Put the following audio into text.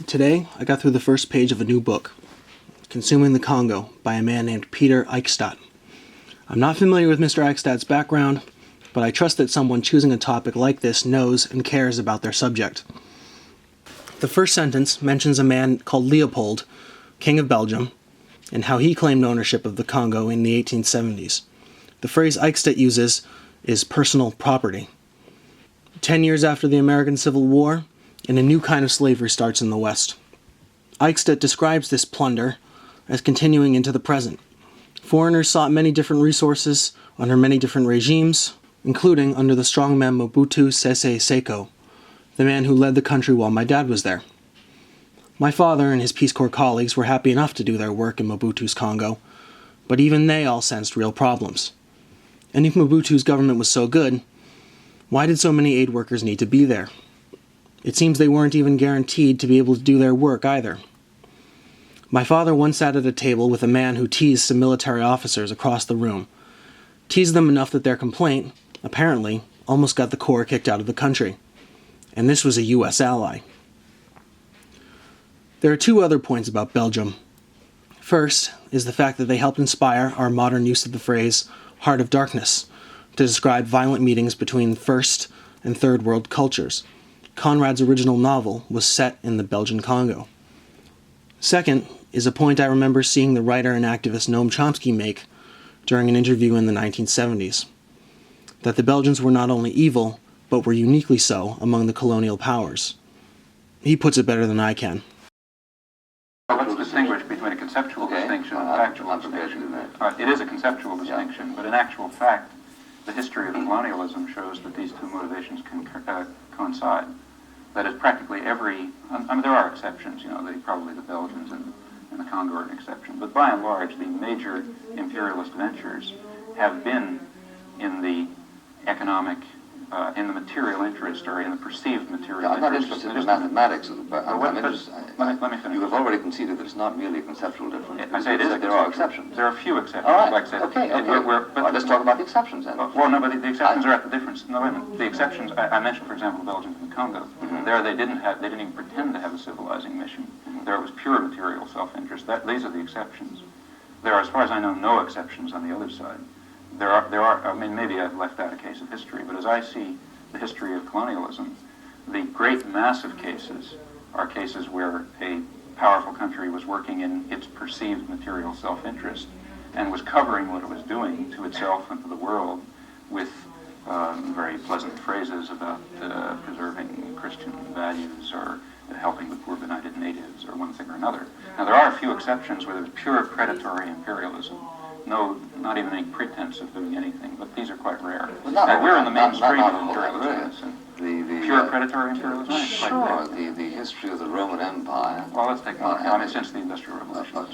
Today, I got through the first page of a new book, Consuming the Congo, by a man named Peter Eichstadt. I'm not familiar with Mr. Eichstadt's background, but I trust that someone choosing a topic like this knows and cares about their subject. The first sentence mentions a man called Leopold, King of Belgium, and how he claimed ownership of the Congo in the 1870s. The phrase Eichstadt uses is personal property. 10 years after the American Civil War, and a new kind of slavery starts in the West. Eichstadt describes this plunder as continuing into the present. Foreigners sought many different resources under many different regimes, including under the strongman Mobutu Sese Seko, the man who led the country while my dad was there. My father and his Peace Corps colleagues were happy enough to do their work in Mobutu's Congo, but even they all sensed real problems. And if Mobutu's government was so good, why did so many aid workers need to be there? It seems they weren't even guaranteed to be able to do their work either. My father once sat at a table with a man who teased some military officers across the room. Teased them enough that their complaint, apparently, almost got the Corps kicked out of the country. And this was a U.S. ally. There are two other points about Belgium. First is the fact that they helped inspire our modern use of the phrase heart of darkness to describe violent meetings between first and third world cultures. Conrad's original novel was set in the Belgian Congo. Second is a point I remember seeing the writer and activist Noam Chomsky make during an interview in the 1970s, that the Belgians were not only evil, but were uniquely so among the colonial powers. He puts it better than I can. Let's distinguish between a conceptual distinction and factual distinction. It is a conceptual distinction, but in actual fact, the history of colonialism shows that these two motivations can coincide. That is, practically every, there are exceptions, probably the Belgians and the Congo are an exception, but by and large, the major imperialist ventures have been in the economic, in the material interest, or in the perceived material interest. I'm not interested in mathematics, but let me finish. You have already conceded that it's not merely a conceptual difference. I say it is. There are exceptions. There are a few exceptions. All right. Like I said, okay. But let's talk about the exceptions then. Well, no, but the exceptions are at the difference. No, wait a minute. The exceptions, I mentioned, for example, the Belgians and the Congo. Mm-hmm. There, they didn't even pretend to have a civilizing mission. Mm-hmm. There it was pure material self-interest. These are the exceptions. There are, as far as I know, no exceptions on the other side. There are. I mean, maybe I've left out a case of history, but as I see the history of colonialism, the great massive cases are cases where a powerful country was working in its perceived material self-interest and was covering what it was doing to itself and to the world with very pleasant phrases about preserving Christian values or helping the poor benighted natives or one thing or another. Now, there are a few exceptions where there's pure predatory imperialism. No, not even any pretense of doing anything, but these are quite rare. Now, we're in the mainstream of imperialism. Pure predatory imperialism? Sure, the history of the Roman Empire. Well, let's take since the Industrial Revolution.